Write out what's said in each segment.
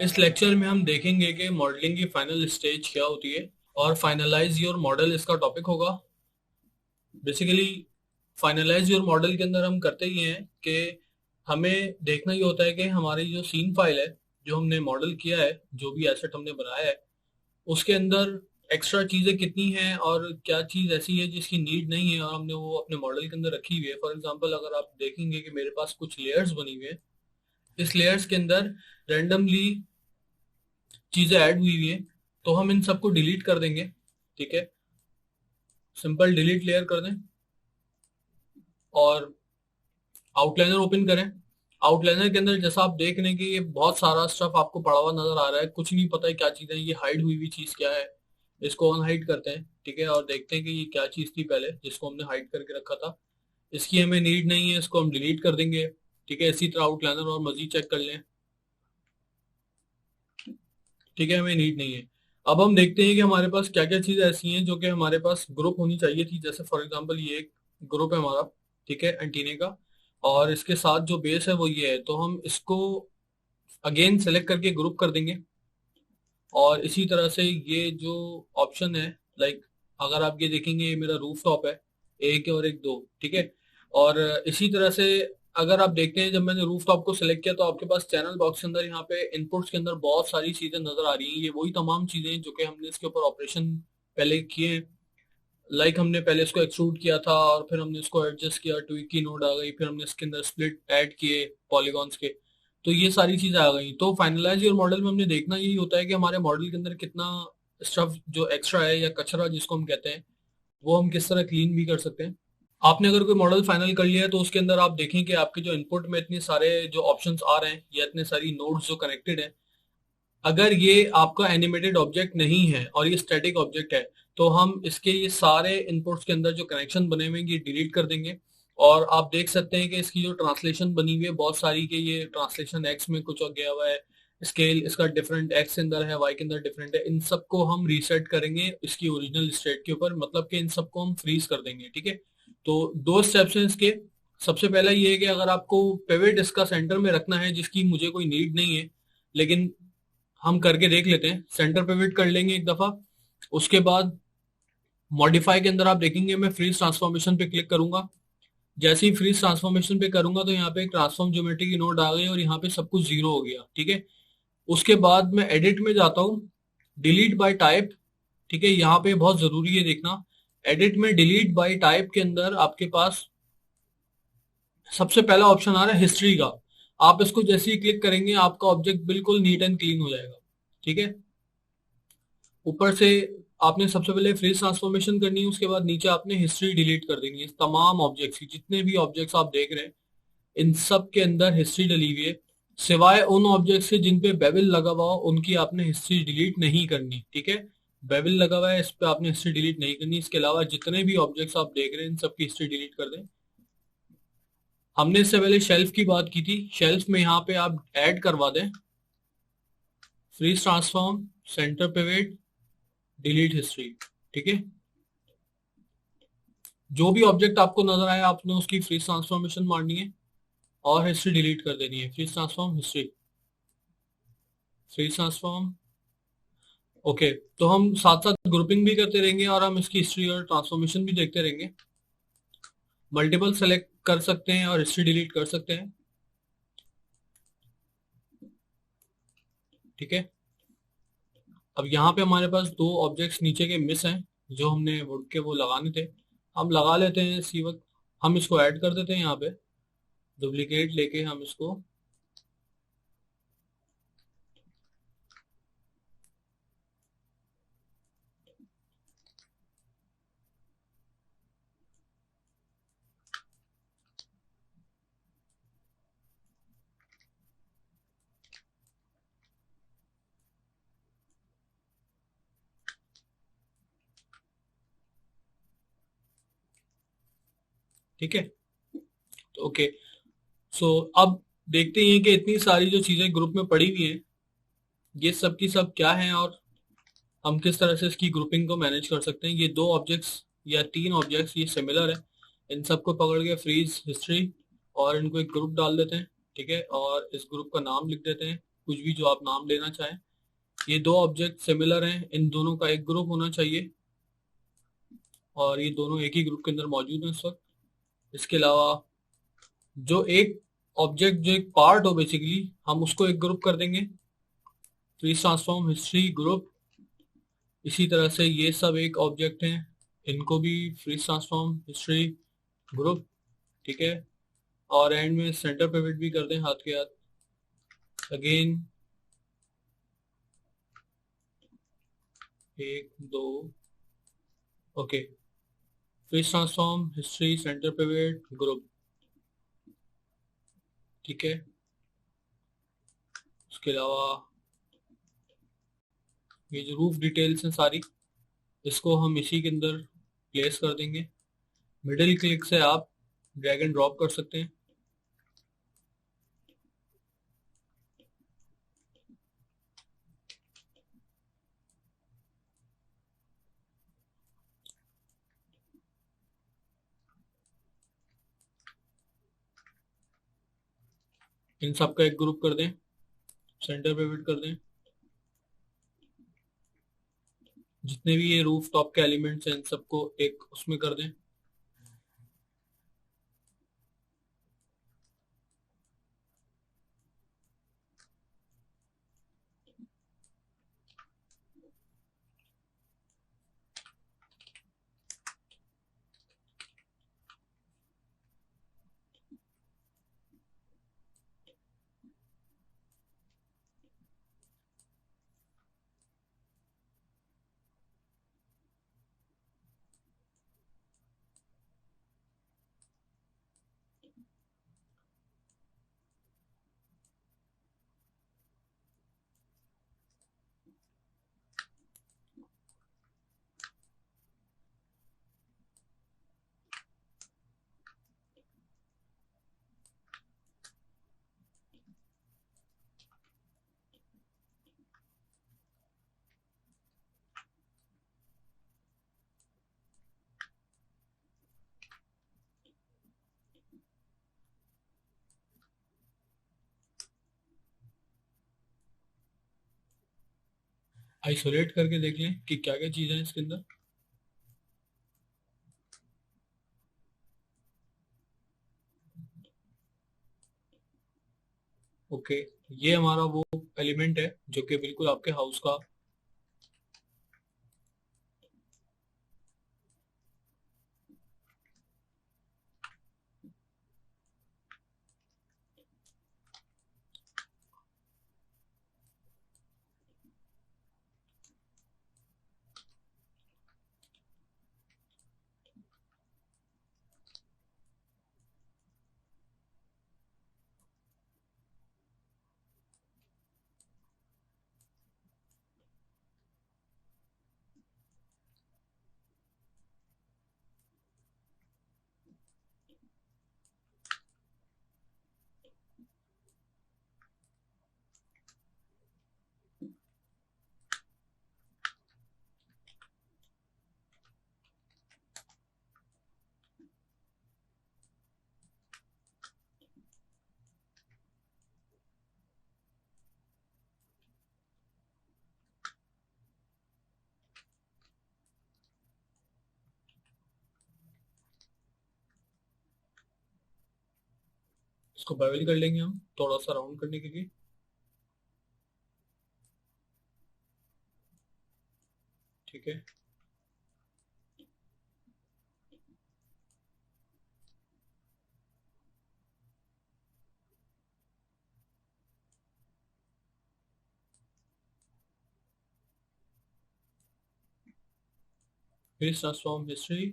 इस लेक्चर में हम देखेंगे कि मॉडलिंग की फाइनल स्टेज क्या होती है और फाइनलाइज योर मॉडल इसका टॉपिक होगा। बेसिकली फाइनलाइज योर मॉडल के अंदर हम करते ही हैं कि हमें देखना ही होता है कि हमारी जो सीन फाइल है, जो हमने मॉडल किया है, जो भी एसेट हमने बनाया है, उसके अंदर एक्स्ट्रा चीजें कितनी हैं और क्या चीज ऐसी है जिसकी नीड नहीं है और हमने वो अपने मॉडल के अंदर रखी हुई है। फॉर एग्जांपल, अगर आप देखेंगे कि मेरे पास कुछ लेयर्स बनी हुई है, इस लेयर्स के अंदर रैंडमली चीजें ऐड हुई हुई हैं, तो हम इन सबको डिलीट कर देंगे। ठीक है, सिंपल डिलीट लेयर कर दें और आउटलाइनर ओपन करें। आउटलाइनर के अंदर जैसा आप देख रहे हैं कि ये बहुत सारा स्टफ आपको पड़ा हुआ नजर आ रहा है, कुछ नहीं पता है क्या चीज है, ये हाइड हुई हुई चीज क्या है। इसको अनहाइड करते हैं, ठीक है, और देखते हैं कि ये क्या चीज थी पहले जिसको हमने हाइड करके रखा था। इसकी हमें नीड नहीं है, इसको हम डिलीट कर देंगे। ठीक है, इसी तरह आउटलाइनर और मजीद चेक कर लें। ठीक है, हमें नीड नहीं है। अब हम देखते हैं कि हमारे पास क्या क्या चीजें ऐसी हैं जो कि हमारे पास ग्रुप होनी चाहिए थी। जैसे फॉर एग्जांपल ये एक ग्रुप है हमारा, ठीक है, एंटीने का, और इसके साथ जो बेस है वो ये है, तो हम इसको अगेन सेलेक्ट करके ग्रुप कर देंगे। और इसी तरह से ये जो ऑप्शन है, लाइक अगर आप ये देखेंगे, ये मेरा रूफ टॉप है, एक और एक दो, ठीक है। और इसी तरह से अगर आप देखते हैं, जब मैंने रूफ टॉप को सिलेक्ट किया तो आपके पास चैनल बॉक्स के अंदर यहाँ पे इनपुट्स के अंदर बहुत सारी चीजें नजर आ रही हैं। ये वही तमाम चीजें हैं जो कि हमने इसके ऊपर ऑपरेशन पहले किए हैं। लाइक हमने पहले इसको एक्सट्रूड किया था और फिर हमने इसको एडजस्ट किया, ट्विक की नोड आ गई, फिर हमने इसके अंदर स्प्लिट ऐड किए पॉलीगॉन्स के, तो ये सारी चीजें आ गई। तो फाइनलाइज योर मॉडल में हमने देखना यही होता है कि हमारे मॉडल के अंदर कितना स्टफ जो एक्स्ट्रा है या कचरा जिसको हम कहते हैं, वो हम किस तरह क्लीन भी कर सकते हैं। आपने अगर कोई मॉडल फाइनल कर लिया है तो उसके अंदर आप देखें कि आपके जो इनपुट में इतने सारे जो ऑप्शंस आ रहे हैं या इतने सारी नोड्स जो कनेक्टेड हैं, अगर ये आपका एनिमेटेड ऑब्जेक्ट नहीं है और ये स्टैटिक ऑब्जेक्ट है, तो हम इसके ये सारे इनपुट्स के अंदर जो कनेक्शन बने हुए हैं ये डिलीट कर देंगे। और आप देख सकते हैं कि इसकी जो ट्रांसलेशन बनी हुई है बहुत सारी, के ये ट्रांसलेशन एक्स में कुछ गया हुआ है, स्केल इसका डिफरेंट एक्स के अंदर है, वाई के अंदर डिफरेंट है, इन सबको हम रीसेट करेंगे इसकी ओरिजिनल स्टेट के ऊपर, मतलब कि इन सबको हम फ्रीज कर देंगे। ठीक है, तो दो स्टेप्स हैं इसके। सबसे पहला ये है कि अगर आपको पिवट इसका सेंटर में रखना है, जिसकी मुझे कोई नीड नहीं है, लेकिन हम करके देख लेते हैं, सेंटर पिवट कर लेंगे एक दफा। उसके बाद मॉडिफाई के अंदर आप देखेंगे मैं फ्रीज ट्रांसफॉर्मेशन पे क्लिक करूंगा। जैसे ही फ्रीज ट्रांसफॉर्मेशन पे करूंगा तो यहाँ पे एक ट्रांसफॉर्म ज्योमेट्री की नोड आ गई और यहाँ पे सब कुछ जीरो हो गया। ठीक है, उसके बाद मैं एडिट में जाता हूँ, डिलीट बाय टाइप। ठीक है, यहाँ पे बहुत जरूरी है देखना, एडिट में डिलीट बाय टाइप के अंदर आपके पास सबसे पहला ऑप्शन आ रहा है हिस्ट्री का। आप इसको जैसे ही क्लिक करेंगे आपका ऑब्जेक्ट बिल्कुल नीट एंड क्लीन हो जाएगा। ठीक है, ऊपर से आपने सबसे पहले फ्रीज ट्रांसफॉर्मेशन करनी है, उसके बाद नीचे आपने हिस्ट्री डिलीट कर देनी है। तमाम ऑब्जेक्ट्स की, जितने भी ऑब्जेक्ट्स आप देख रहे हैं, इन सब के अंदर हिस्ट्री डली हुई है, सिवाय उन ऑब्जेक्ट्स से जिन पे बेबल लगा हुआ हो, उनकी आपने हिस्ट्री डिलीट नहीं करनी। ठीक है, बेबल लगा हुआ है, इस पे आपने हिस्ट्री डिलीट नहीं करनी। इसके अलावा जितने भी ऑब्जेक्ट्स आप देख रहे हैं इन सबकी हिस्ट्री डिलीट कर दें। हमने इससे पहले शेल्फ की बात की थी, शेल्फ में यहाँ पे आप ऐड करवा दें freeze transform, centre pivot, delete history. ठीक है, जो भी ऑब्जेक्ट आपको नजर आए आपने उसकी फ्रीज ट्रांसफॉर्मेशन मारनी है और हिस्ट्री डिलीट कर देनी है। Freeze transform, history, freeze transform. Okay, तो हम साथ साथ ग्रुपिंग भी करते रहेंगे और हम इसकी हिस्ट्री और ट्रांसफॉर्मेशन भी देखते रहेंगे। मल्टीपल सेलेक्ट कर सकते हैं और हिस्ट्री डिलीट कर सकते हैं। ठीक है, अब यहाँ पे हमारे पास दो ऑब्जेक्ट्स नीचे के मिस हैं, जो हमने वुड के वो लगाने थे, हम लगा लेते हैं इसी वक्त। हम इसको ऐड कर देते हैं यहाँ पे, डुप्लीकेट लेके हम इसको, ठीक है। तो ओके, सो अब देखते हैं कि इतनी सारी जो चीजें ग्रुप में पड़ी हुई हैं, ये सब की सब क्या है और हम किस तरह से इसकी ग्रुपिंग को मैनेज कर सकते हैं। ये दो ऑब्जेक्ट्स या तीन ऑब्जेक्ट्स ये सिमिलर है, इन सबको पकड़ के फ्रीज हिस्ट्री और इनको एक ग्रुप डाल देते हैं। ठीक है, और इस ग्रुप का नाम लिख देते हैं कुछ भी जो आप नाम लेना चाहें। ये दो ऑब्जेक्ट सिमिलर हैं, इन दोनों का एक ग्रुप होना चाहिए और ये दोनों एक ही ग्रुप के अंदर मौजूद हैं इस वक्त। इसके अलावा जो एक ऑब्जेक्ट जो एक पार्ट हो बेसिकली, हम उसको एक ग्रुप कर देंगे, फ्रीज ट्रांसफॉर्म हिस्ट्री ग्रुप। इसी तरह से ये सब एक ऑब्जेक्ट हैं, इनको भी फ्रीज ट्रांसफॉर्म हिस्ट्री ग्रुप। ठीक है, और एंड में सेंटर पिवट भी कर दें हाथ के हाथ। Again 1 2, okay, freeze transform history centre pivot group. ठीक है, उसके अलावा ये जो रूफ डिटेल्स हैं सारी, इसको हम इसी के अंदर प्लेस कर देंगे। मिडिल क्लिक से आप ड्रैग एंड ड्रॉप कर सकते हैं। इन सब का एक ग्रुप कर दें, सेंटर पिवट कर दें। जितने भी ये रूफ टॉप के एलिमेंट्स हैं इन सबको एक उसमें कर दें। आइसोलेट करके देख लें कि क्या क्या चीज़ें हैं इसके अंदर। ओके, ये हमारा वो एलिमेंट है जो कि बिल्कुल आपके हाउस का इसको बेवल कर लेंगे हम थोड़ा सा राउंड करने के लिए। ठीक है, फिर ट्रांसफॉर्म हिस्ट्री,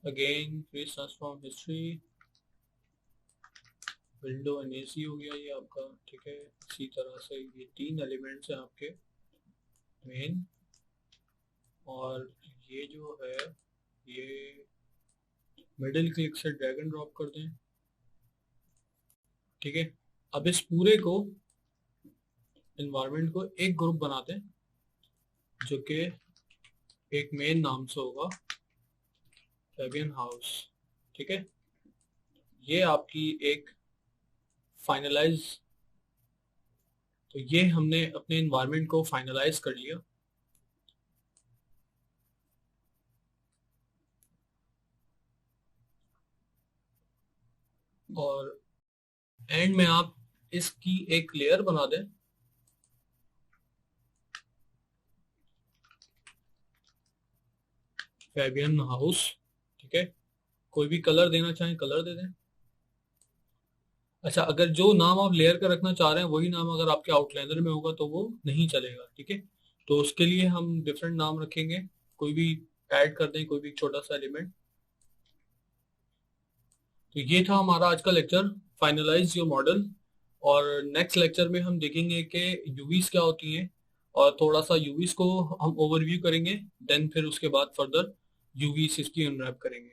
अगेन फिर transform history, window and AC हो गया ये आपका। ठीक है, इसी तरह से ये 3 एलिमेंट्स हैं आपके मेन, और ये जो है ये मिडिल क्लिक से ड्रैग एंड ड्रॉप कर दें। ठीक है, अब इस पूरे को इन्वायरमेंट को एक ग्रुप बनाते हैं जो कि एक मेन नाम से होगा, फेबियन हाउस। ठीक है, ये आपकी एक फाइनलाइज तो ये हमने अपने इन्वायरमेंट को फाइनलाइज कर लिया। और एंड में आप इसकी एक लेयर बना दें। फैबियन हाउस, ठीक है। कोई भी कलर देना चाहें कलर दे दें। अच्छा, अगर जो नाम आप लेयर का रखना चाह रहे हैं वही नाम अगर आपके आउटलाइनर में होगा तो वो नहीं चलेगा, ठीक है। तो उसके लिए हम डिफरेंट नाम रखेंगे, कोई भी ऐड कर दें, कोई भी छोटा सा एलिमेंट। तो ये था हमारा आज का लेक्चर, फाइनलाइज योर मॉडल। और नेक्स्ट लेक्चर में हम देखेंगे कि यूवीज क्या होती हैं, और थोड़ा सा यूवीज को हम ओवरव्यू करेंगे। देन फिर उसके बाद फर्दर यूवी 60 अनरैप करेंगे।